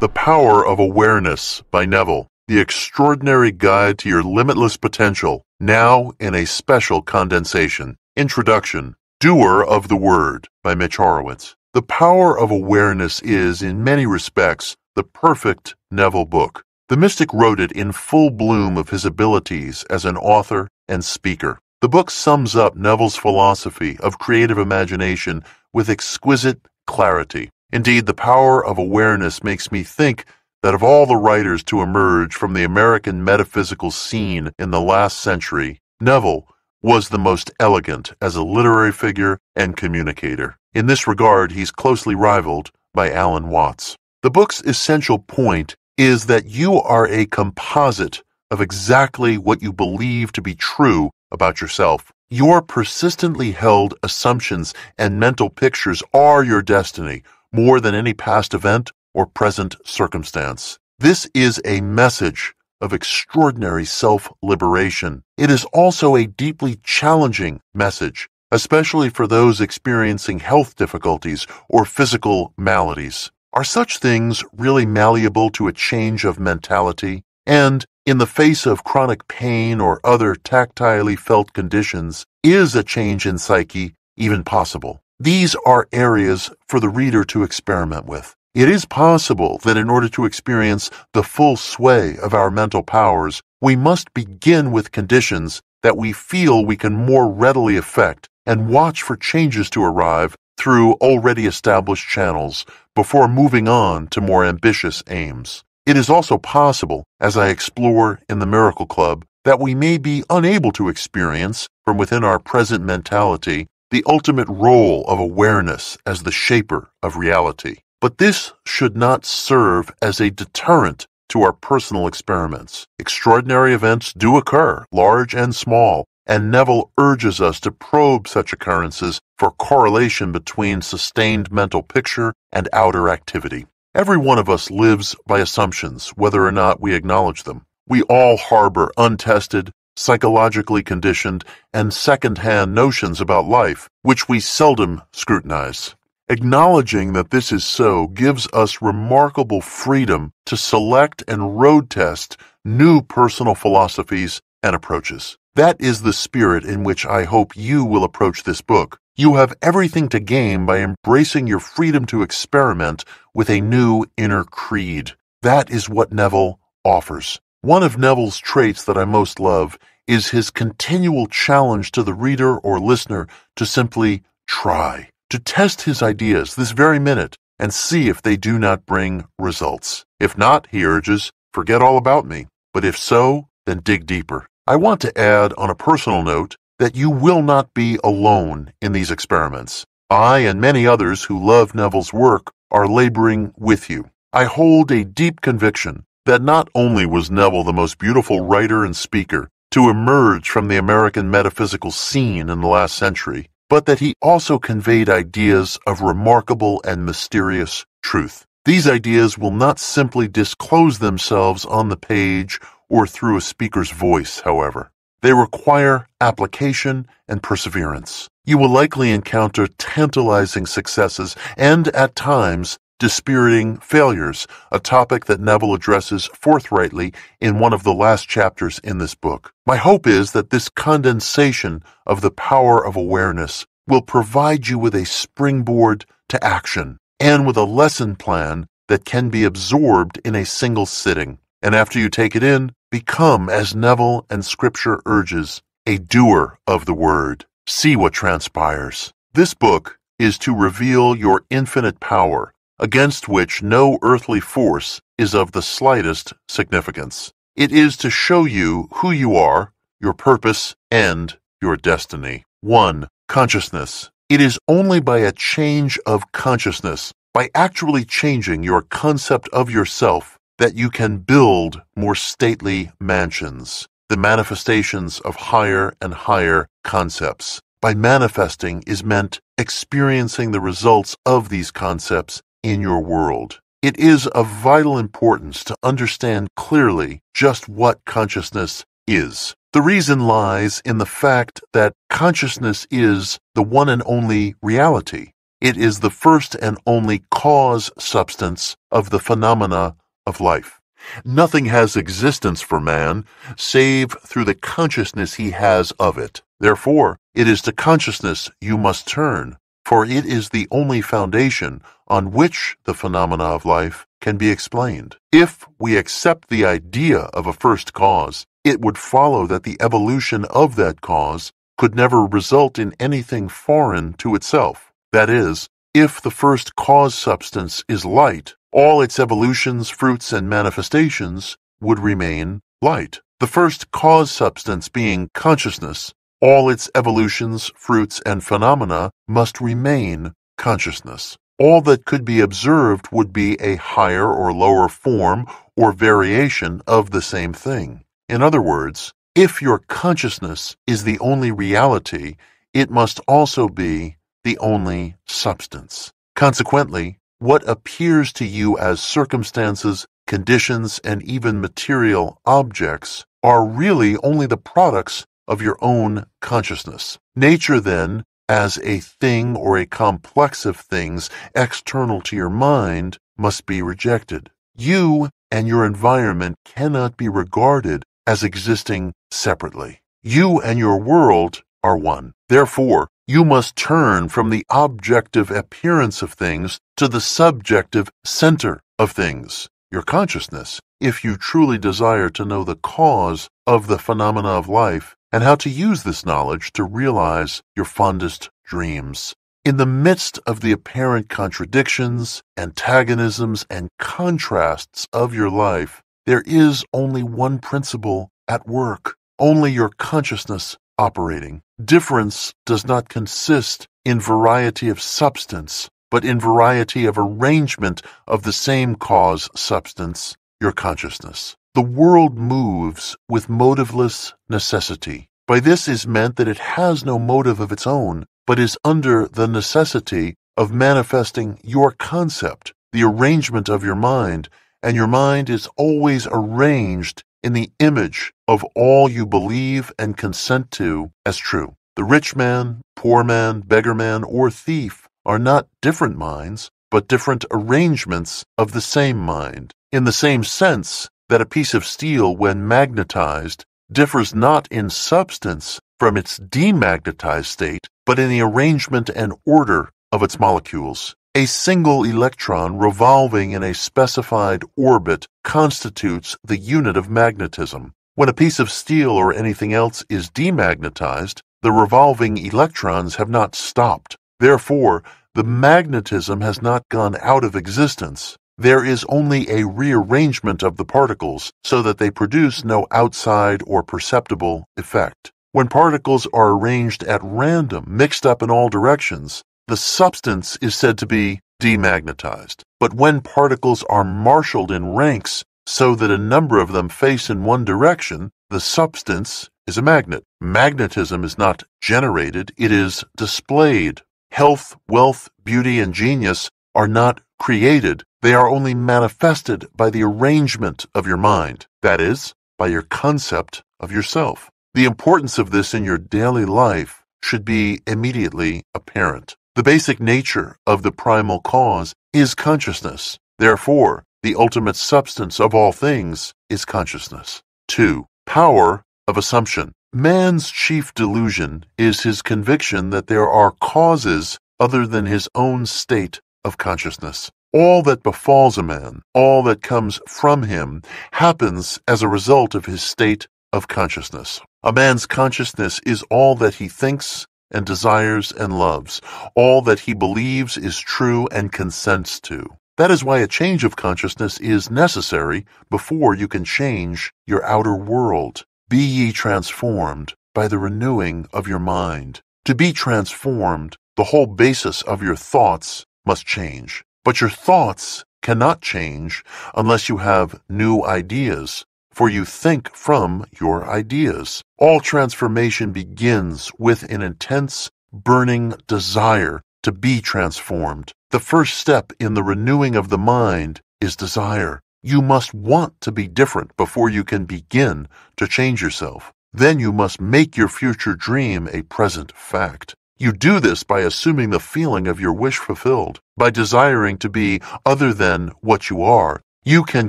The Power of Awareness by Neville, the extraordinary guide to your limitless potential, now in a special condensation. Introduction, Doer of the Word by Mitch Horowitz. The Power of Awareness is, in many respects, the perfect Neville book. The mystic wrote it in full bloom of his abilities as an author and speaker. The book sums up Neville's philosophy of creative imagination with exquisite clarity. Indeed, The Power of Awareness makes me think that of all the writers to emerge from the American metaphysical scene in the last century, Neville was the most elegant as a literary figure and communicator. In this regard, he's closely rivaled by Alan Watts. The book's essential point is that you are a composite of exactly what you believe to be true about yourself. Your persistently held assumptions and mental pictures are your destiny, more than any past event or present circumstance. This is a message of extraordinary self-liberation. It is also a deeply challenging message, especially for those experiencing health difficulties or physical maladies. Are such things really malleable to a change of mentality? And, in the face of chronic pain or other tactilely felt conditions, is a change in psyche even possible? These are areas for the reader to experiment with. It is possible that in order to experience the full sway of our mental powers, we must begin with conditions that we feel we can more readily affect and watch for changes to arrive through already established channels before moving on to more ambitious aims. It is also possible, as I explore in the Miracle Club, that we may be unable to experience, from within our present mentality, the ultimate role of awareness as the shaper of reality. But this should not serve as a deterrent to our personal experiments. Extraordinary events do occur, large and small, and Neville urges us to probe such occurrences for correlation between sustained mental picture and outer activity. Every one of us lives by assumptions, whether or not we acknowledge them. We all harbor untested, psychologically conditioned, and second-hand notions about life, which we seldom scrutinize. Acknowledging that this is so gives us remarkable freedom to select and road test new personal philosophies and approaches. That is the spirit in which I hope you will approach this book. You have everything to gain by embracing your freedom to experiment with a new inner creed. That is what Neville offers. One of Neville's traits that I most love is his continual challenge to the reader or listener to simply try, to test his ideas this very minute and see if they do not bring results. If not, he urges, forget all about me. But if so, then dig deeper. I want to add on a personal note that you will not be alone in these experiments. I and many others who love Neville's work are laboring with you. I hold a deep conviction that not only was Neville the most beautiful writer and speaker to emerge from the American metaphysical scene in the last century, but that he also conveyed ideas of remarkable and mysterious truth. These ideas will not simply disclose themselves on the page or through a speaker's voice, however. They require application and perseverance. You will likely encounter tantalizing successes and, at times, dispiriting failures, a topic that Neville addresses forthrightly in one of the last chapters in this book. My hope is that this condensation of the power of awareness will provide you with a springboard to action and with a lesson plan that can be absorbed in a single sitting. And after you take it in, become, as Neville and Scripture urges, a doer of the word. See what transpires. This book is to reveal your infinite power, against which no earthly force is of the slightest significance. It is to show you who you are, your purpose, and your destiny. 1. Consciousness. It is only by a change of consciousness, by actually changing your concept of yourself, that you can build more stately mansions, the manifestations of higher and higher concepts. By manifesting is meant experiencing the results of these concepts in your world. It is of vital importance to understand clearly just what consciousness is. The reason lies in the fact that consciousness is the one and only reality. It is the first and only cause substance of the phenomena of life. Nothing has existence for man save through the consciousness he has of it. Therefore, it is to consciousness you must turn, for it is the only foundation on which the phenomena of life can be explained. If we accept the idea of a first cause, it would follow that the evolution of that cause could never result in anything foreign to itself. That is, if the first cause substance is light, all its evolutions, fruits, and manifestations would remain light. The first cause substance being consciousness, all its evolutions, fruits, and phenomena must remain consciousness. All that could be observed would be a higher or lower form or variation of the same thing. In other words, if your consciousness is the only reality, it must also be the only substance. Consequently, what appears to you as circumstances, conditions, and even material objects are really only the products of your own consciousness. Nature, then, as a thing or a complex of things external to your mind, must be rejected. You and your environment cannot be regarded as existing separately. You and your world are one. Therefore, you must turn from the objective appearance of things to the subjective center of things, your consciousness, if you truly desire to know the cause of the phenomena of life and how to use this knowledge to realize your fondest dreams. In the midst of the apparent contradictions, antagonisms, and contrasts of your life, there is only one principle at work, only your consciousness operating. Difference does not consist in variety of substance, but in variety of arrangement of the same cause substance, your consciousness. The world moves with motiveless necessity. By this is meant that it has no motive of its own, but is under the necessity of manifesting your concept, the arrangement of your mind, and your mind is always arranged in the image of all you believe and consent to as true. The rich man, poor man, beggar man, or thief are not different minds, but different arrangements of the same mind, in the same sense that a piece of steel, when magnetized, differs not in substance from its demagnetized state, but in the arrangement and order of its molecules. A single electron revolving in a specified orbit constitutes the unit of magnetism. When a piece of steel or anything else is demagnetized, the revolving electrons have not stopped. Therefore, the magnetism has not gone out of existence. There is only a rearrangement of the particles so that they produce no outside or perceptible effect. When particles are arranged at random, mixed up in all directions, the substance is said to be demagnetized. But when particles are marshaled in ranks so that a number of them face in one direction, the substance is a magnet. Magnetism is not generated, it is displayed. Health, wealth, beauty, and genius are not created. They are only manifested by the arrangement of your mind, that is, by your concept of yourself. The importance of this in your daily life should be immediately apparent. The basic nature of the primal cause is consciousness. Therefore, the ultimate substance of all things is consciousness. 2. Power of assumption. Man's chief delusion is his conviction that there are causes other than his own state of consciousness. All that befalls a man, all that comes from him, happens as a result of his state of consciousness. A man's consciousness is all that he thinks and desires and loves, all that he believes is true and consents to. That is why a change of consciousness is necessary before you can change your outer world. Be ye transformed by the renewing of your mind. To be transformed, the whole basis of your thoughts must change. But your thoughts cannot change unless you have new ideas, for you think from your ideas. All transformation begins with an intense, burning desire to be transformed. The first step in the renewing of the mind is desire. You must want to be different before you can begin to change yourself. Then you must make your future dream a present fact. You do this by assuming the feeling of your wish fulfilled. By desiring to be other than what you are, you can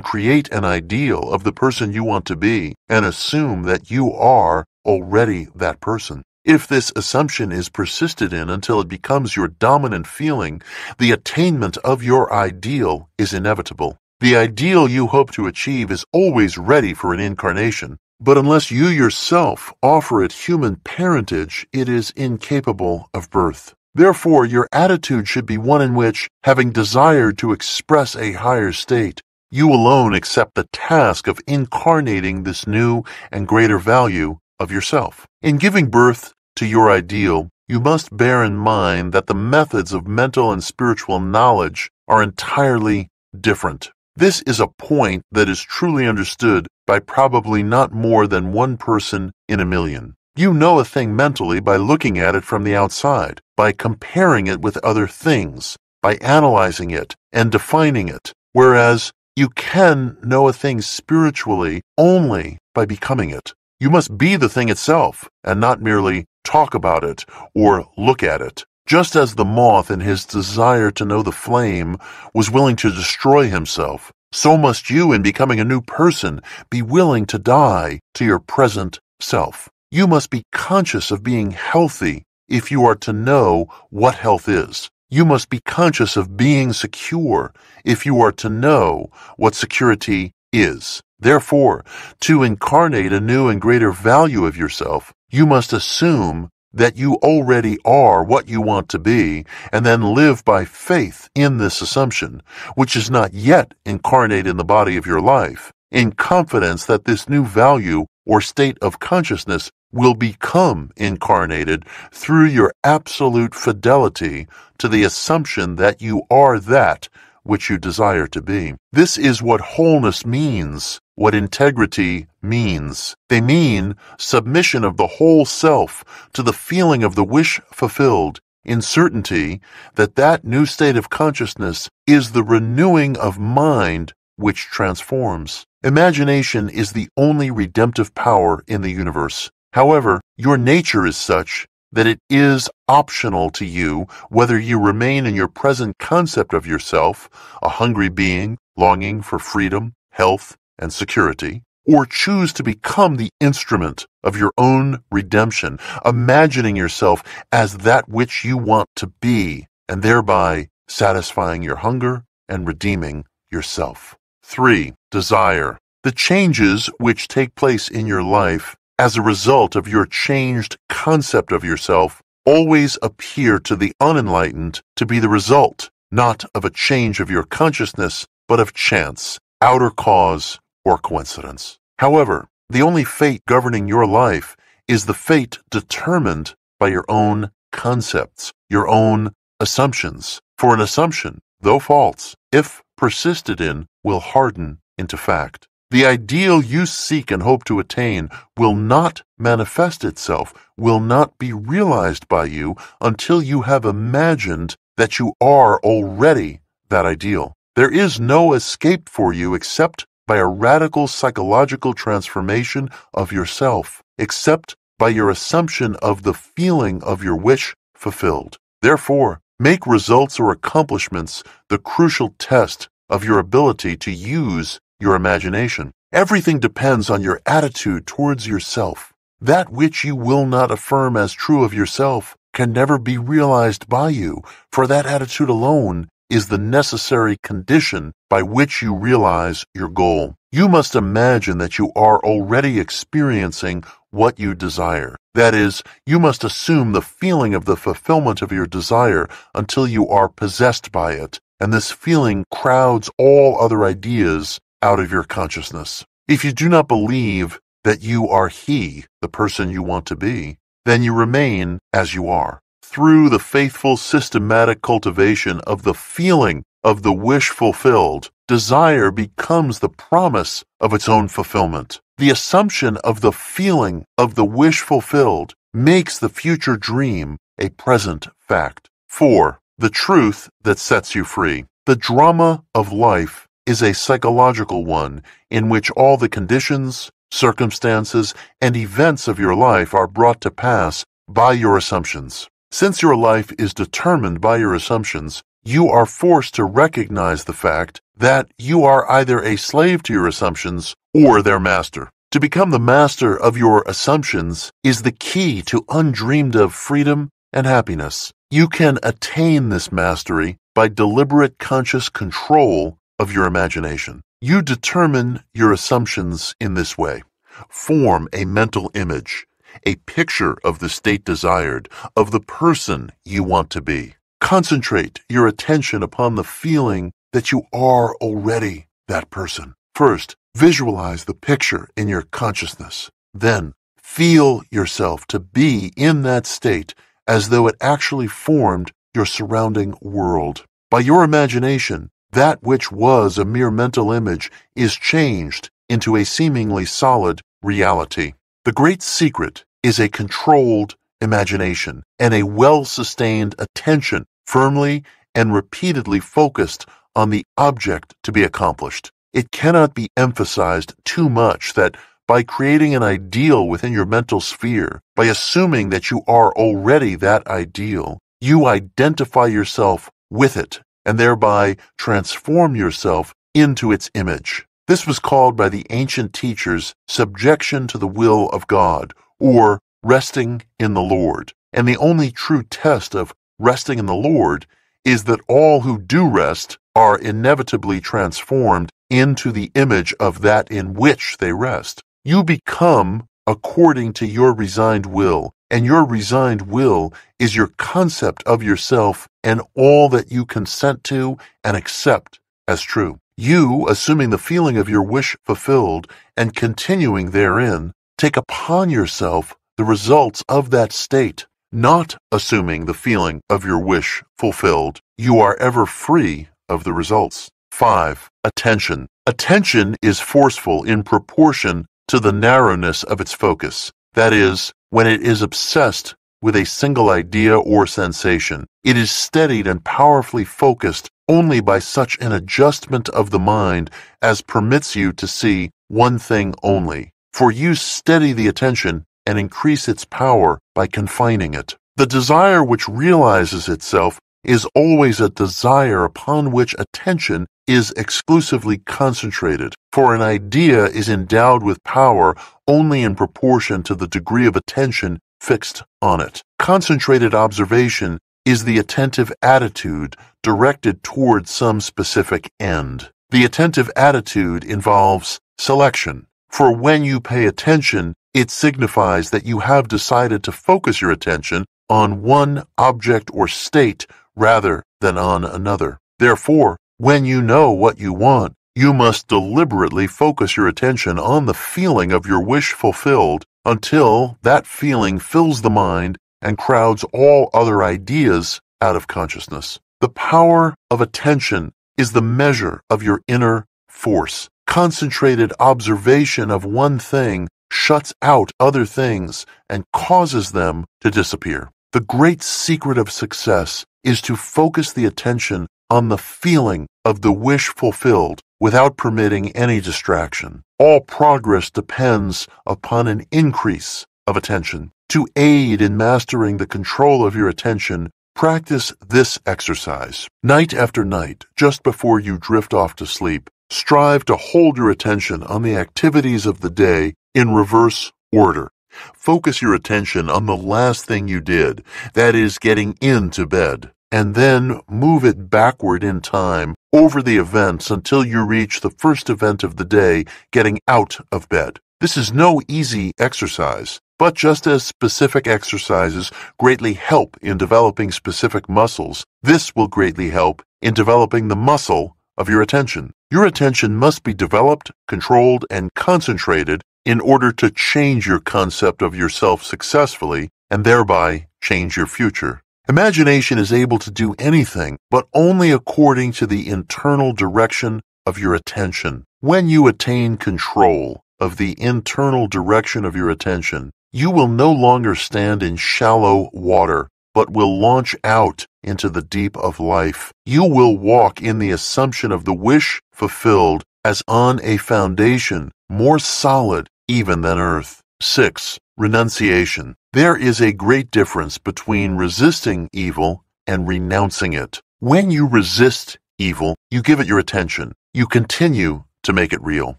create an ideal of the person you want to be and assume that you are already that person. If this assumption is persisted in until it becomes your dominant feeling, the attainment of your ideal is inevitable. The ideal you hope to achieve is always ready for an incarnation, but unless you yourself offer it human parentage, it is incapable of birth. Therefore, your attitude should be one in which, having desired to express a higher state, you alone accept the task of incarnating this new and greater value of yourself. In giving birth to your ideal, you must bear in mind that the methods of mental and spiritual knowledge are entirely different. This is a point that is truly understood by probably not more than one person in a million. You know a thing mentally by looking at it from the outside, by comparing it with other things, by analyzing it and defining it, whereas you can know a thing spiritually only by becoming it. You must be the thing itself and not merely talk about it or look at it. Just as the moth in his desire to know the flame was willing to destroy himself, so must you in becoming a new person be willing to die to your present self. You must be conscious of being healthy if you are to know what health is. You must be conscious of being secure if you are to know what security is. Therefore, to incarnate a new and greater value of yourself, you must assume that you already are what you want to be, and then live by faith in this assumption, which is not yet incarnate in the body of your life, in confidence that this new value or state of consciousness will become incarnated through your absolute fidelity to the assumption that you are that which you desire to be. This is what wholeness means, what integrity means. They mean submission of the whole self to the feeling of the wish fulfilled, in certainty that that new state of consciousness is the renewing of mind which transforms. Imagination is the only redemptive power in the universe. However, your nature is such that it is optional to you whether you remain in your present concept of yourself, a hungry being longing for freedom, health, and security, or choose to become the instrument of your own redemption, imagining yourself as that which you want to be, and thereby satisfying your hunger and redeeming yourself. 3. Desire. The changes which take place in your life as a result of your changed concept of yourself always appear to the unenlightened to be the result, not of a change of your consciousness, but of chance, outer cause, or coincidence. However, the only fate governing your life is the fate determined by your own concepts, your own assumptions. For an assumption, though false, if persisted in, will harden into fact. The ideal you seek and hope to attain will not manifest itself, will not be realized by you until you have imagined that you are already that ideal. There is no escape for you except by a radical psychological transformation of yourself, except by your assumption of the feeling of your wish fulfilled. Therefore, make results or accomplishments the crucial test of your ability to use your imagination. Everything depends on your attitude towards yourself. That which you will not affirm as true of yourself can never be realized by you, for that attitude alone is the necessary condition by which you realize your goal. You must imagine that you are already experiencing what you desire. That is, you must assume the feeling of the fulfillment of your desire until you are possessed by it, and this feeling crowds all other ideas out of your consciousness. If you do not believe that you are the person you want to be, then you remain as you are. Through the faithful systematic cultivation of the feeling of the wish fulfilled, desire becomes the promise of its own fulfillment. The assumption of the feeling of the wish fulfilled makes the future dream a present fact. 4. The truth that sets you free. The drama of life is a psychological one in which all the conditions, circumstances, and events of your life are brought to pass by your assumptions. Since your life is determined by your assumptions, you are forced to recognize the fact that you are either a slave to your assumptions or their master. To become the master of your assumptions is the key to undreamed of freedom and happiness. You can attain this mastery by deliberate conscious control of your imagination. You determine your assumptions in this way. Form a mental image, a picture of the state desired, of the person you want to be. Concentrate your attention upon the feeling that you are already that person. First, visualize the picture in your consciousness. Then, feel yourself to be in that state as though it actually formed your surrounding world. By your imagination, that which was a mere mental image is changed into a seemingly solid reality. The great secret is a controlled imagination and a well-sustained attention, firmly and repeatedly focused on the object to be accomplished. It cannot be emphasized too much that by creating an ideal within your mental sphere, by assuming that you are already that ideal, you identify yourself with it and thereby transform yourself into its image. This was called by the ancient teachers subjection to the will of God, or resting in the Lord. And the only true test of resting in the Lord is that all who do rest are inevitably transformed into the image of that in which they rest. You become according to your resigned will, and your resigned will is your concept of yourself and all that you consent to and accept as true. You, assuming the feeling of your wish fulfilled and continuing therein, take upon yourself the results of that state. Not assuming the feeling of your wish fulfilled, you are ever free of the results. 5. Attention. Attention is forceful in proportion to the narrowness of its focus. That is, when it is obsessed with a single idea or sensation, it is steadied and powerfully focused only by such an adjustment of the mind as permits you to see one thing only. For you steady the attention and increase its power by confining it. The desire which realizes itself is always a desire upon which attention is exclusively concentrated, for an idea is endowed with power only in proportion to the degree of attention fixed on it. Concentrated observation is the attentive attitude directed toward some specific end. The attentive attitude involves selection, for when you pay attention, it signifies that you have decided to focus your attention on one object or state rather than on another. Therefore, when you know what you want, you must deliberately focus your attention on the feeling of your wish fulfilled until that feeling fills the mind and crowds all other ideas out of consciousness. The power of attention is the measure of your inner force. Concentrated observation of one thing shuts out other things and causes them to disappear. The great secret of success is to focus the attention on the feeling of the wish fulfilled without permitting any distraction. All progress depends upon an increase of attention. To aid in mastering the control of your attention, practice this exercise. Night after night, just before you drift off to sleep, strive to hold your attention on the activities of the day in reverse order. Focus your attention on the last thing you did, that is, getting into bed, and then move it backward in time over the events until you reach the first event of the day, getting out of bed. This is no easy exercise, but just as specific exercises greatly help in developing specific muscles, this will greatly help in developing the muscle of your attention. Your attention must be developed, controlled, and concentrated in order to change your concept of yourself successfully and thereby change your future. Imagination is able to do anything, but only according to the internal direction of your attention. When you attain control of the internal direction of your attention, you will no longer stand in shallow water, but will launch out into the deep of life. You will walk in the assumption of the wish fulfilled as on a foundation more solid even than earth. 6. renunciation. There is a great difference between resisting evil and renouncing it. When you resist evil, you give it your attention. You continue to make it real.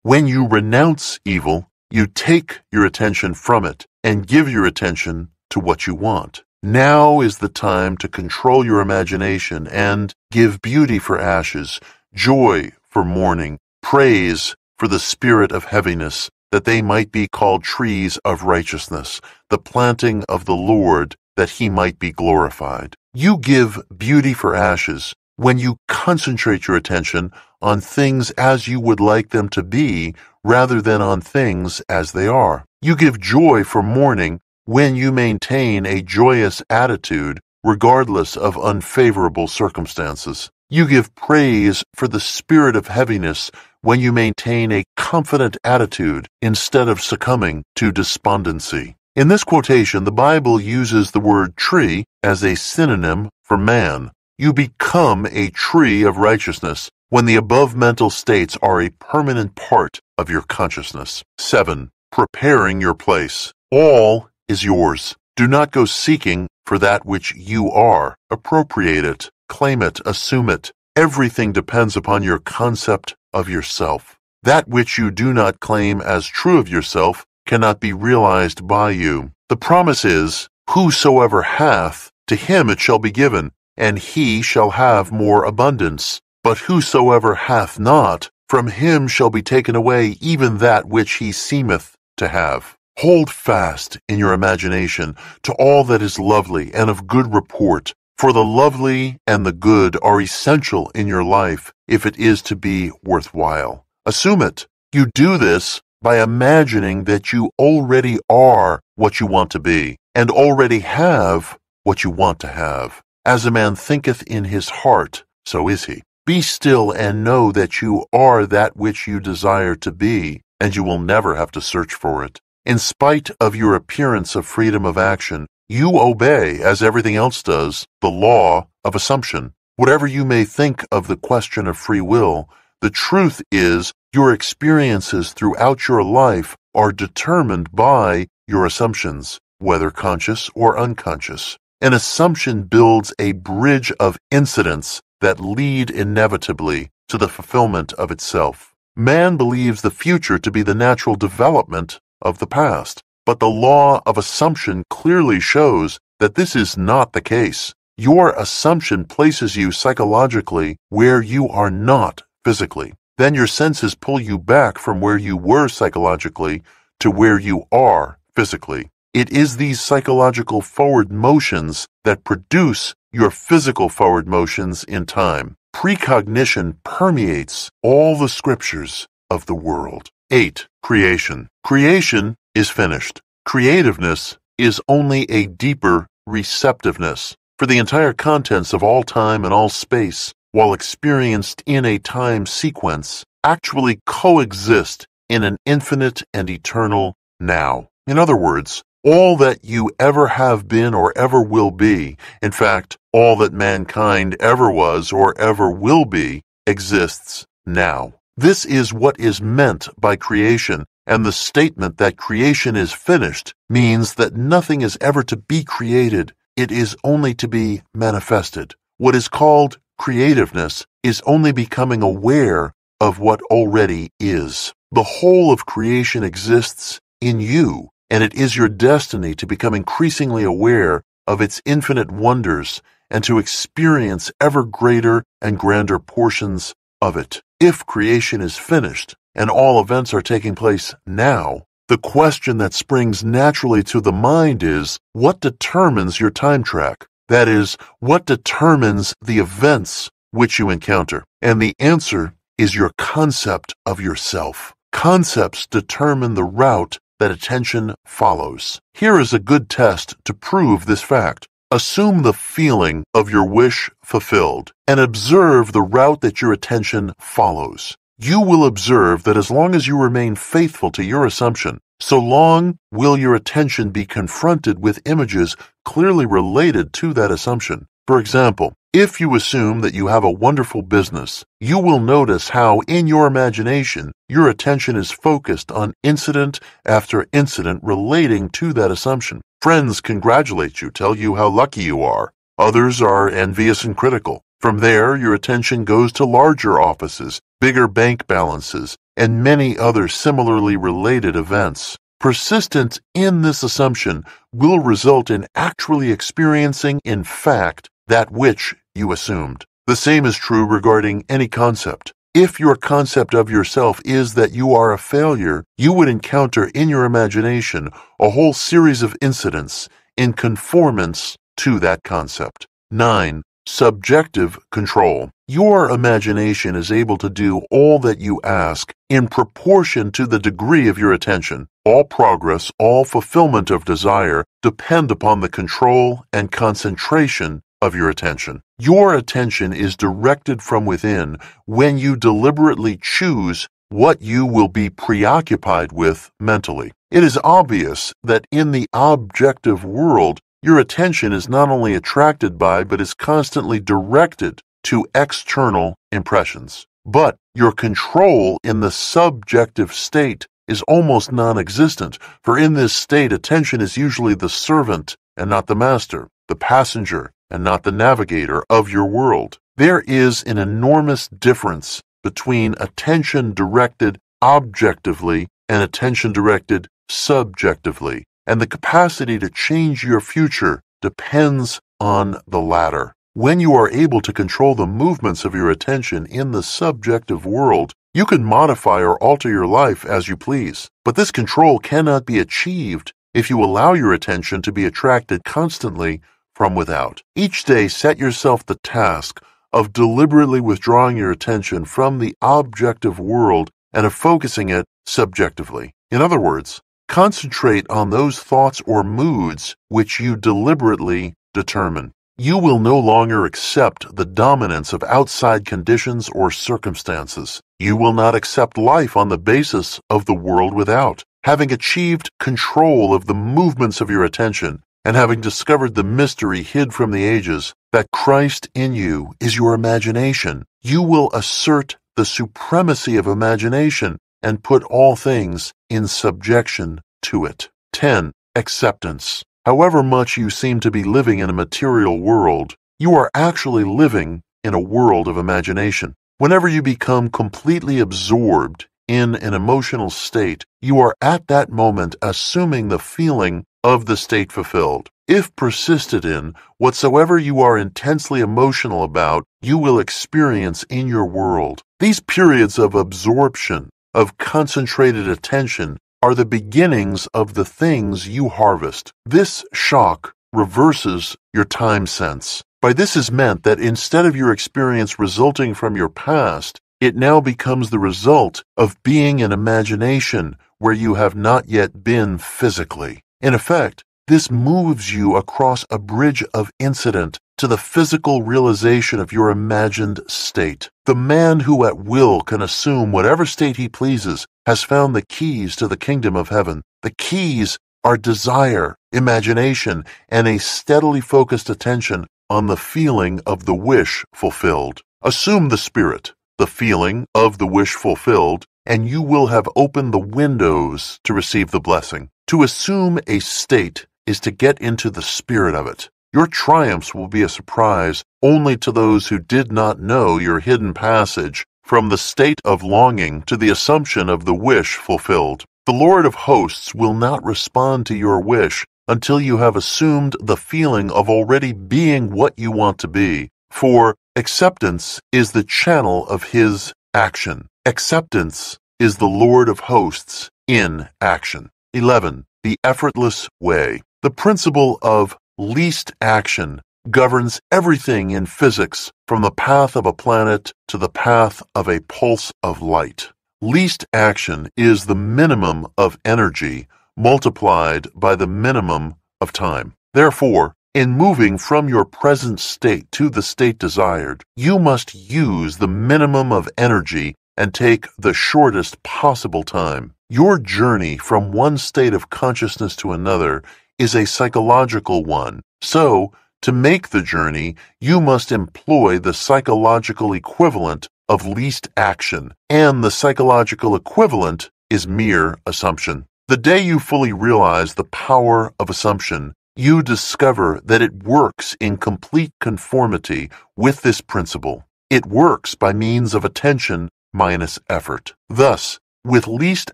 When you renounce evil, you take your attention from it and give your attention to what you want. Now is the time to control your imagination and give beauty for ashes, joy for mourning, praise for the spirit of heaviness, that they might be called trees of righteousness, the planting of the Lord, that he might be glorified. You give beauty for ashes when you concentrate your attention on things as you would like them to be, rather than on things as they are. You give joy for mourning when you maintain a joyous attitude regardless of unfavorable circumstances. You give praise for the spirit of heaviness when you maintain a confident attitude instead of succumbing to despondency. In this quotation, the Bible uses the word tree as a synonym for man. You become a tree of righteousness when the above mental states are a permanent part of your consciousness. 7. Preparing your place. All is yours. Do not go seeking for that which you are. Appropriate it, claim it, assume it. Everything depends upon your concept of yourself. That which you do not claim as true of yourself cannot be realized by you. The promise is, whosoever hath, to him it shall be given, and he shall have more abundance. But whosoever hath not, from him shall be taken away even that which he seemeth to have. Hold fast in your imagination to all that is lovely and of good report, for the lovely and the good are essential in your life if it is to be worthwhile. Assume it. You do this by imagining that you already are what you want to be, and already have what you want to have. As a man thinketh in his heart, so is he. Be still and know that you are that which you desire to be, and you will never have to search for it. In spite of your appearance of freedom of action, you obey, as everything else does, the law of assumption. Whatever you may think of the question of free will, the truth is your experiences throughout your life are determined by your assumptions, whether conscious or unconscious. An assumption builds a bridge of incidents that lead inevitably to the fulfillment of itself. Man believes the future to be the natural development of the past, but the law of assumption clearly shows that this is not the case. Your assumption places you psychologically where you are not physically. Then your senses pull you back from where you were psychologically to where you are physically. It is these psychological forward motions that produce your physical forward motions in time. Precognition permeates all the scriptures of the world. 8. Creation. Creation is finished. Creativeness is only a deeper receptiveness for the entire contents of all time and all space, while experienced in a time sequence, actually coexist in an infinite and eternal now. In other words, all that you ever have been or ever will be, in fact, all that mankind ever was or ever will be, exists now. This is what is meant by creation, and the statement that creation is finished means that nothing is ever to be created. It is only to be manifested. What is called creativeness is only becoming aware of what already is. The whole of creation exists in you, and it is your destiny to become increasingly aware of its infinite wonders and to experience ever greater and grander portions of it. If creation is finished and all events are taking place now, the question that springs naturally to the mind is, what determines your time track? That is, what determines the events which you encounter? And the answer is your concept of yourself. Concepts determine the route that attention follows. Here is a good test to prove this fact. Assume the feeling of your wish fulfilled and observe the route that your attention follows. You will observe that as long as you remain faithful to your assumption, so long will your attention be confronted with images clearly related to that assumption. For example, if you assume that you have a wonderful business, you will notice how in your imagination your attention is focused on incident after incident relating to that assumption. Friends congratulate you, tell you how lucky you are. Others are envious and critical. From there, your attention goes to larger offices, bigger bank balances, and many other similarly related events. Persistence in this assumption will result in actually experiencing, in fact, that which you assumed. The same is true regarding any concept. If your concept of yourself is that you are a failure, you would encounter in your imagination a whole series of incidents in conformance to that concept. 9. Subjective control. Your imagination is able to do all that you ask in proportion to the degree of your attention. All progress, all fulfillment of desire depend upon the control and concentration of your attention. Your attention is directed from within when you deliberately choose what you will be preoccupied with mentally. It is obvious that in the objective world, your attention is not only attracted by, but is constantly directed to external impressions. But your control in the subjective state is almost non-existent, for in this state, attention is usually the servant and not the master, the passenger and not the navigator of your world. There is an enormous difference between attention directed objectively and attention directed subjectively, and the capacity to change your future depends on the latter. When you are able to control the movements of your attention in the subjective world, you can modify or alter your life as you please. But this control cannot be achieved if you allow your attention to be attracted constantly from without. Each day, set yourself the task of deliberately withdrawing your attention from the objective world and of focusing it subjectively. In other words, concentrate on those thoughts or moods which you deliberately determine. You will no longer accept the dominance of outside conditions or circumstances. You will not accept life on the basis of the world without. Having achieved control of the movements of your attention, and having discovered the mystery hid from the ages, that Christ in you is your imagination, you will assert the supremacy of imagination and put all things in subjection to it. 10. Acceptance. However much you seem to be living in a material world, you are actually living in a world of imagination. Whenever you become completely absorbed in an emotional state, you are at that moment assuming the feeling of the state fulfilled. If persisted in, whatsoever you are intensely emotional about, you will experience in your world. These periods of absorption, of concentrated attention, are the beginnings of the things you harvest. This shock reverses your time sense. By this is meant that instead of your experience resulting from your past, it now becomes the result of being an imagination where you have not yet been physically. In effect, this moves you across a bridge of incident to the physical realization of your imagined state. The man who at will can assume whatever state he pleases has found the keys to the kingdom of heaven. The keys are desire, imagination, and a steadily focused attention on the feeling of the wish fulfilled. Assume the spirit, the feeling of the wish fulfilled, and you will have opened the windows to receive the blessing. To assume a state is to get into the spirit of it. Your triumphs will be a surprise only to those who did not know your hidden passage from the state of longing to the assumption of the wish fulfilled. The Lord of hosts will not respond to your wish until you have assumed the feeling of already being what you want to be, for acceptance is the channel of his action. Acceptance is the Lord of hosts in action. 11. The effortless way. The principle of least action governs everything in physics, from the path of a planet to the path of a pulse of light. Least action is the minimum of energy multiplied by the minimum of time. Therefore, in moving from your present state to the state desired, you must use the minimum of energy and take the shortest possible time. Your journey from one state of consciousness to another is a psychological one. So, To make the journey, you must employ the psychological equivalent of least action, and the psychological equivalent is mere assumption. The day you fully realize the power of assumption, you discover that it works in complete conformity with this principle. It works by means of attention minus effort. Thus, with least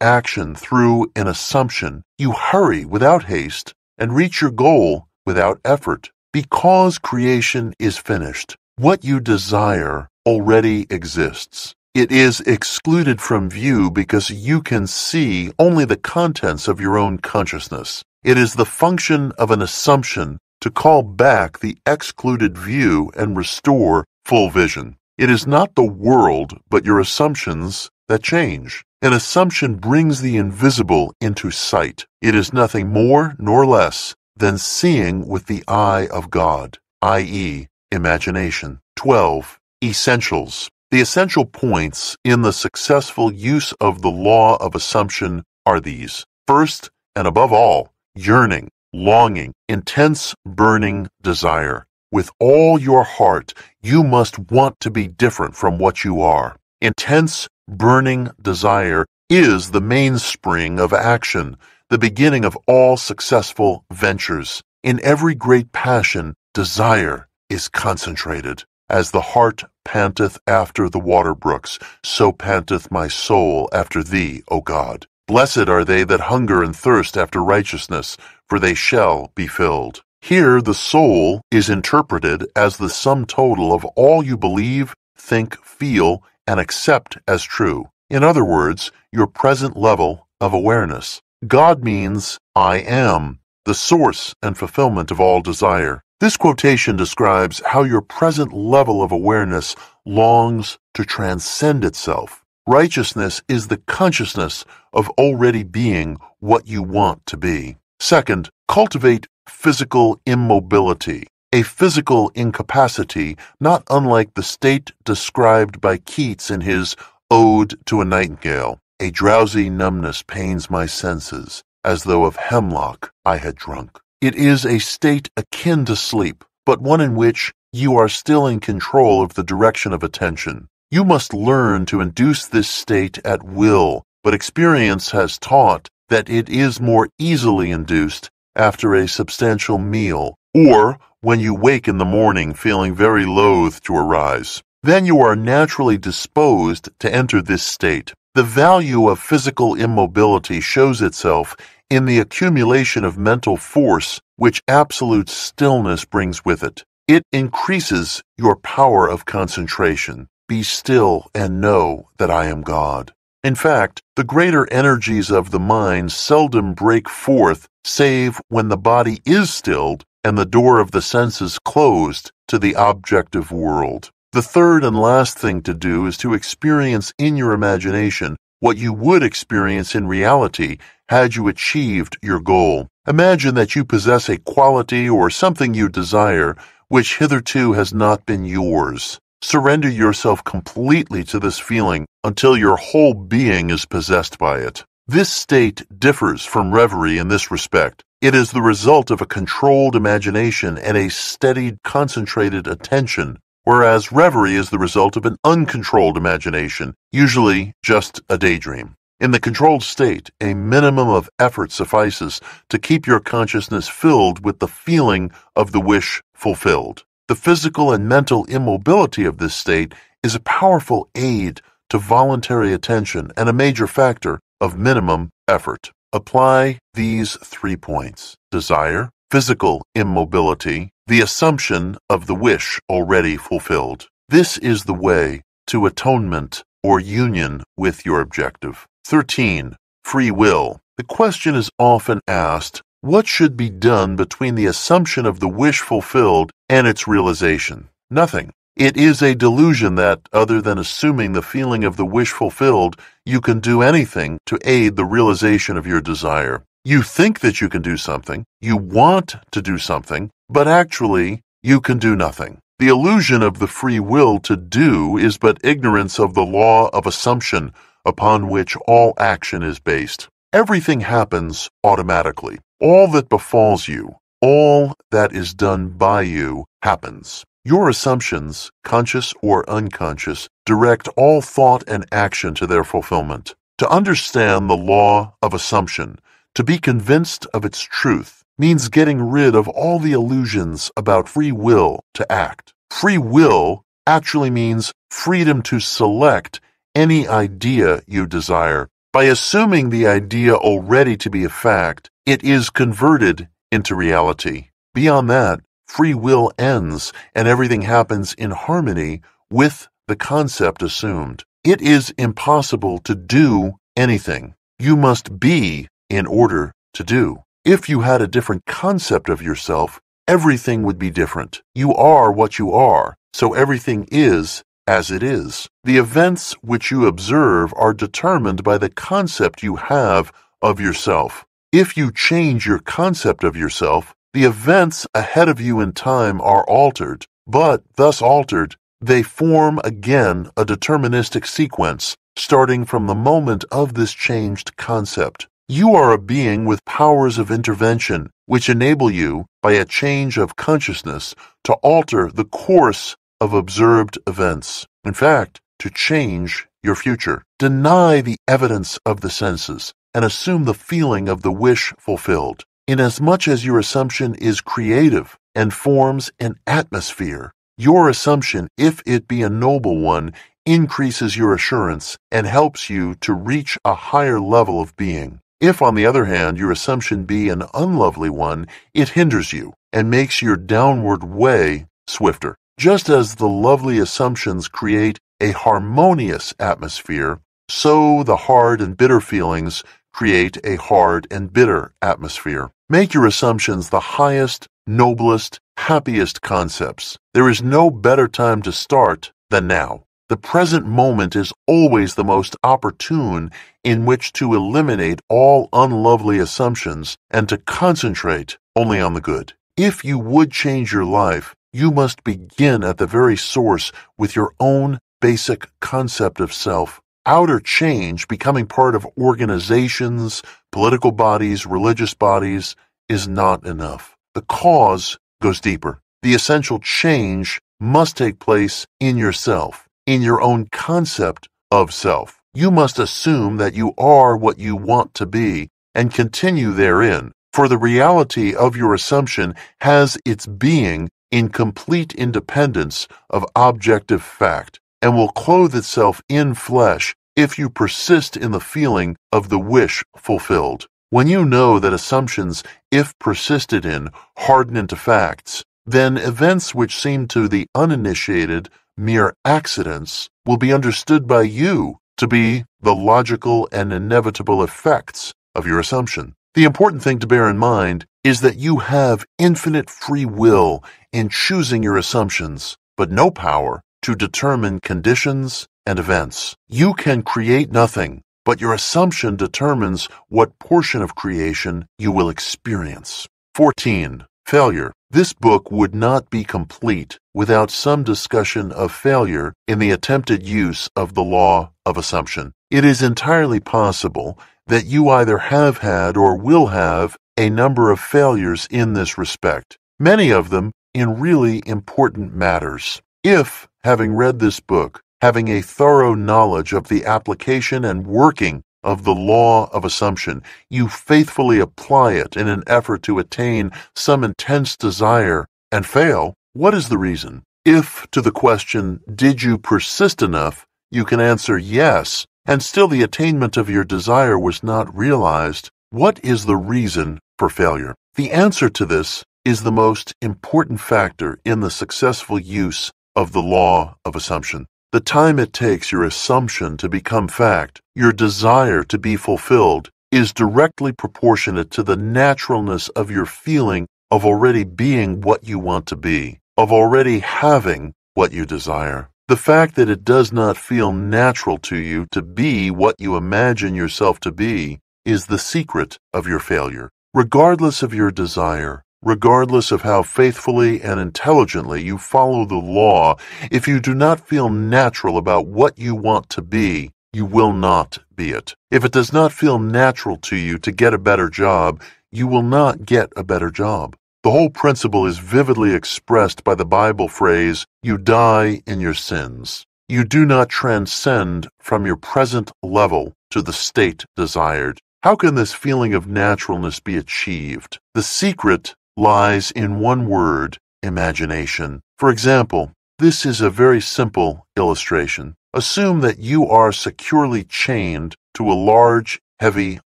action through an assumption, you hurry without haste and reach your goal without effort. Because creation is finished, what you desire already exists. It is excluded from view because you can see only the contents of your own consciousness. It is the function of an assumption to call back the excluded view and restore full vision. It is not the world, but your assumptions that change. An assumption brings the invisible into sight. It is nothing more nor less than seeing with the eye of God, i.e., imagination. 12. Essentials. The essential points in the successful use of the law of assumption are these. First, and above all, yearning, longing, intense, burning desire. With all your heart, you must want to be different from what you are. Intense, burning desire is the mainspring of action, the beginning of all successful ventures. In every great passion, desire is concentrated. As the heart panteth after the water brooks, so panteth my soul after thee, O God. Blessed are they that hunger and thirst after righteousness, for they shall be filled. Here the soul is interpreted as the sum total of all you believe, think, feel, and accept as true. In other words, your present level of awareness. God means I am, the source and fulfillment of all desire. This quotation describes how your present level of awareness longs to transcend itself. Righteousness is the consciousness of already being what you want to be. Second, cultivate physical immobility, a physical incapacity not unlike the state described by Keats in his Ode to a Nightingale. A drowsy numbness pains my senses, as though of hemlock I had drunk. It is a state akin to sleep, but one in which you are still in control of the direction of attention. You must learn to induce this state at will, but experience has taught that it is more easily induced after a substantial meal, or when you wake in the morning feeling very loath to arise. Then you are naturally disposed to enter this state. The value of physical immobility shows itself in the accumulation of mental force which absolute stillness brings with it. It increases your power of concentration. Be still and know that I am God. In fact, the greater energies of the mind seldom break forth save when the body is stilled and the door of the senses closed to the objective world. The third and last thing to do is to experience in your imagination what you would experience in reality had you achieved your goal. Imagine that you possess a quality or something you desire which hitherto has not been yours. Surrender yourself completely to this feeling until your whole being is possessed by it. This state differs from reverie in this respect. It is the result of a controlled imagination and a steadied, concentrated attention, whereas reverie is the result of an uncontrolled imagination, usually just a daydream. In the controlled state, a minimum of effort suffices to keep your consciousness filled with the feeling of the wish fulfilled. The physical and mental immobility of this state is a powerful aid to voluntary attention and a major factor of minimum effort. Apply these 3 points: desire, physical immobility, the assumption of the wish already fulfilled. This is the way to atonement or union with your objective. 13. Free will. The question is often asked, what should be done between the assumption of the wish fulfilled and its realization? Nothing. It is a delusion that, other than assuming the feeling of the wish fulfilled, you can do anything to aid the realization of your desire. You think that you can do something, you want to do something, but actually, you can do nothing. The illusion of the free will to do is but ignorance of the law of assumption upon which all action is based. Everything happens automatically. All that befalls you, all that is done by you happens. Your assumptions, conscious or unconscious, direct all thought and action to their fulfillment. To understand the law of assumption, to be convinced of its truth, means getting rid of all the illusions about free will to act. Free will actually means freedom to select any idea you desire. By assuming the idea already to be a fact, it is converted into reality. Beyond that, free will ends and everything happens in harmony with the concept assumed. It is impossible to do anything. You must be in order to do. If you had a different concept of yourself, everything would be different. You are what you are, so everything is as it is. The events which you observe are determined by the concept you have of yourself. If you change your concept of yourself, the events ahead of you in time are altered, but thus altered, they form again a deterministic sequence, starting from the moment of this changed concept. You are a being with powers of intervention, which enable you, by a change of consciousness, to alter the course of observed events. In fact, to change your future. Deny the evidence of the senses and assume the feeling of the wish fulfilled. Inasmuch as your assumption is creative and forms an atmosphere, your assumption, if it be a noble one, increases your assurance and helps you to reach a higher level of being. If, on the other hand, your assumption be an unlovely one, it hinders you and makes your downward way swifter. Just as the lovely assumptions create a harmonious atmosphere, so the hard and bitter feelings create a hard and bitter atmosphere. Make your assumptions the highest, noblest, happiest concepts. There is no better time to start than now. The present moment is always the most opportune in which to eliminate all unlovely assumptions and to concentrate only on the good. If you would change your life, you must begin at the very source with your own basic concept of self. Outer change, becoming part of organizations, political bodies, religious bodies, is not enough. The cause goes deeper. The essential change must take place in yourself, in your own concept of self. You must assume that you are what you want to be and continue therein, for the reality of your assumption has its being in complete independence of objective fact, and will clothe itself in flesh if you persist in the feeling of the wish fulfilled. When you know that assumptions, if persisted in, harden into facts, then events which seem to the uninitiated mere accidents will be understood by you to be the logical and inevitable effects of your assumption. The important thing to bear in mind is that you have infinite free will in choosing your assumptions, but no power to determine conditions and events. You can create nothing, but your assumption determines what portion of creation you will experience. 14. Failure. This book would not be complete without some discussion of failure in the attempted use of the law of assumption. It is entirely possible that you either have had or will have a number of failures in this respect, many of them in really important matters. If, having read this book, having a thorough knowledge of the application and working of the law of assumption, you faithfully apply it in an effort to attain some intense desire and fail, what is the reason? If, to the question, did you persist enough, you can answer yes, and still the attainment of your desire was not realized, what is the reason for failure? The answer to this is the most important factor in the successful use of the law of assumption. The time it takes your assumption to become fact, your desire to be fulfilled, is directly proportionate to the naturalness of your feeling of already being what you want to be, of already having what you desire. The fact that it does not feel natural to you to be what you imagine yourself to be is the secret of your failure. Regardless of your desire, regardless of how faithfully and intelligently you follow the law, if you do not feel natural about what you want to be, you will not be it. If it does not feel natural to you to get a better job, you will not get a better job. The whole principle is vividly expressed by the Bible phrase, "You die in your sins." You do not transcend from your present level to the state desired. How can this feeling of naturalness be achieved? The secret lies in one word, imagination. For example, this is a very simple illustration. Assume that you are securely chained to a large, heavy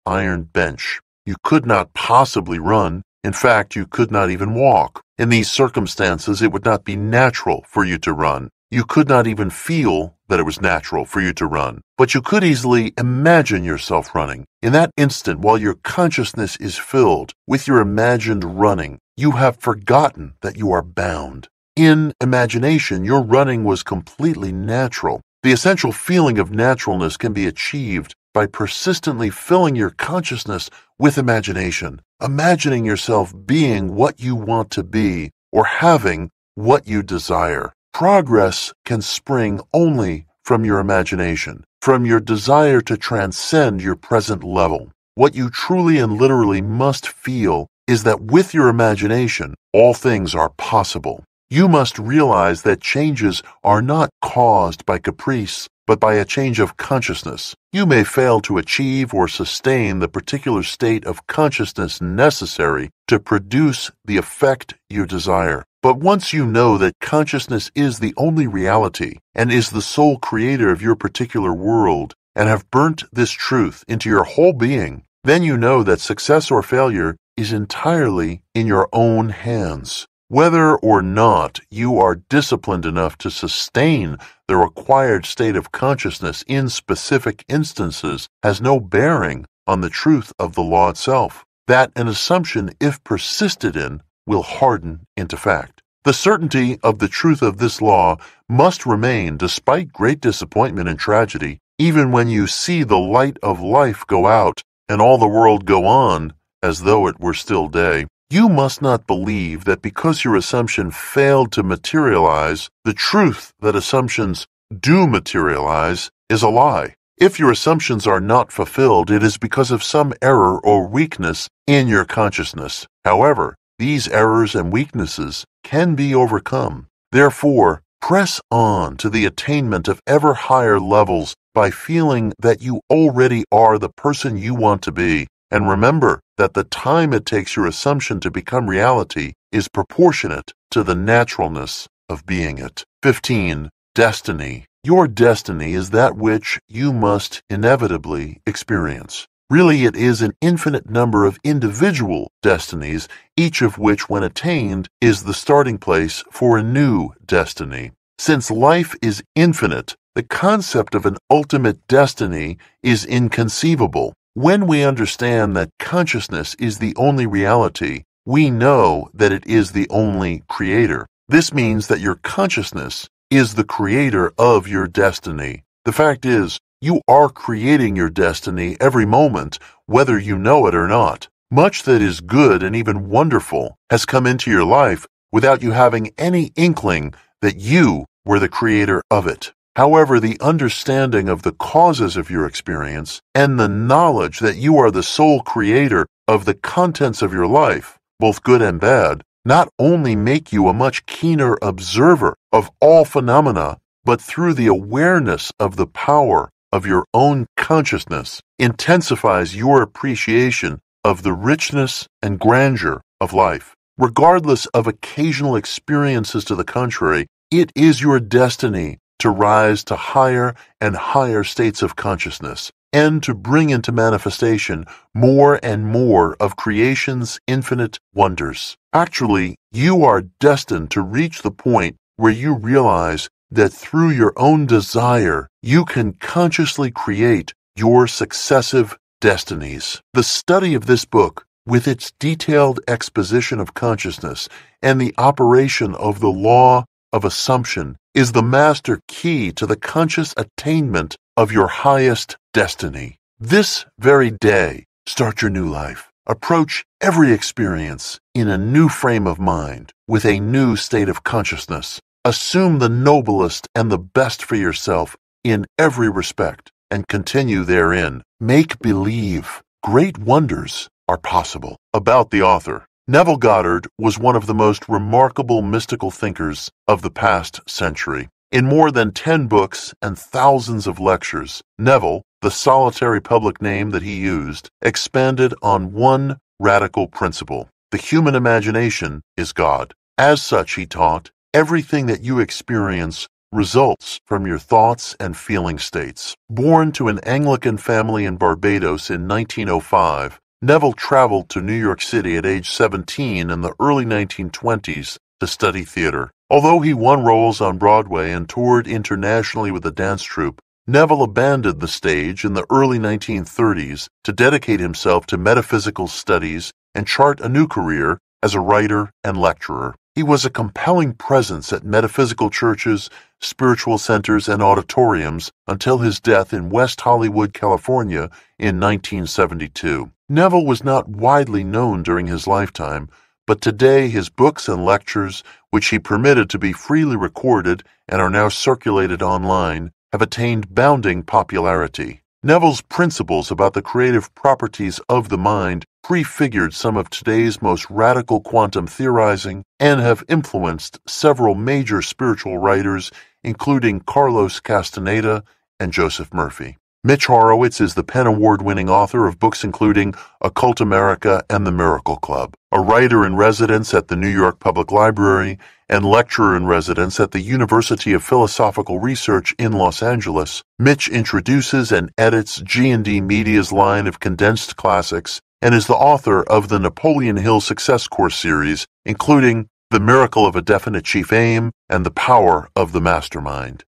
iron bench. You could not possibly run. In fact, you could not even walk. In these circumstances, it would not be natural for you to run. You could not even feel that it was natural for you to run. But you could easily imagine yourself running. In that instant, while your consciousness is filled with your imagined running, you have forgotten that you are bound. In imagination, your running was completely natural. The essential feeling of naturalness can be achieved by persistently filling your consciousness with imagination, imagining yourself being what you want to be or having what you desire. Progress can spring only from your imagination, from your desire to transcend your present level. What you truly and literally must feel is that with your imagination, all things are possible. You must realize that changes are not caused by caprice, but by a change of consciousness. You may fail to achieve or sustain the particular state of consciousness necessary to produce the effect you desire. But once you know that consciousness is the only reality and is the sole creator of your particular world, and have burnt this truth into your whole being, then you know that success or failure is entirely in your own hands. Whether or not you are disciplined enough to sustain the required state of consciousness in specific instances has no bearing on the truth of the law itself. That an assumption, if persisted in, will harden into fact. The certainty of the truth of this law must remain despite great disappointment and tragedy, even when you see the light of life go out and all the world go on as though it were still day. You must not believe that because your assumption failed to materialize, the truth that assumptions do materialize is a lie. If your assumptions are not fulfilled, it is because of some error or weakness in your consciousness. However, these errors and weaknesses can be overcome. Therefore, press on to the attainment of ever higher levels by feeling that you already are the person you want to be. And remember that the time it takes your assumption to become reality is proportionate to the naturalness of being it. 15. Destiny. Your destiny is that which you must inevitably experience. Really, it is an infinite number of individual destinies, each of which, when attained, is the starting place for a new destiny. Since life is infinite, the concept of an ultimate destiny is inconceivable. When we understand that consciousness is the only reality, we know that it is the only creator. This means that your consciousness is the creator of your destiny. The fact is, you are creating your destiny every moment, whether you know it or not. Much that is good and even wonderful has come into your life without you having any inkling that you were the creator of it. However, the understanding of the causes of your experience and the knowledge that you are the sole creator of the contents of your life, both good and bad, not only make you a much keener observer of all phenomena, but through the awareness of the power of your own consciousness, intensifies your appreciation of the richness and grandeur of life. Regardless of occasional experiences to the contrary, it is your destiny to rise to higher and higher states of consciousness, and to bring into manifestation more and more of creation's infinite wonders. Actually, you are destined to reach the point where you realize that through your own desire, you can consciously create your successive destinies. The study of this book, with its detailed exposition of consciousness and the operation of the law of assumption, is the master key to the conscious attainment of your highest destiny. This very day, start your new life. Approach every experience in a new frame of mind, with a new state of consciousness. Assume the noblest and the best for yourself in every respect, and continue therein. Make believe. Great wonders are possible. About the author. Neville Goddard was one of the most remarkable mystical thinkers of the past century. In more than 10 books and thousands of lectures, Neville, the solitary public name that he used, expanded on one radical principle. The human imagination is God. As such, he taught, everything that you experience results from your thoughts and feeling states. Born to an Anglican family in Barbados in 1905, Neville traveled to New York City at age 17 in the early 1920s to study theater. Although he won roles on Broadway and toured internationally with a dance troupe, Neville abandoned the stage in the early 1930s to dedicate himself to metaphysical studies and chart a new career as a writer and lecturer. He was a compelling presence at metaphysical churches, spiritual centers, and auditoriums until his death in West Hollywood, California in 1972. Neville was not widely known during his lifetime, but today his books and lectures, which he permitted to be freely recorded and are now circulated online, have attained bounding popularity. Neville's principles about the creative properties of the mind prefigured some of today's most radical quantum theorizing and have influenced several major spiritual writers, including Carlos Castaneda and Joseph Murphy. Mitch Horowitz is the PEN Award-winning author of books including Occult America and The Miracle Club, a writer-in-residence at the New York Public Library and lecturer-in-residence at the University of Philosophical Research in Los Angeles. Mitch introduces and edits G&D Media's line of condensed classics and is the author of the Napoleon Hill Success Course series, including The Miracle of a Definite Chief Aim and The Power of the Mastermind.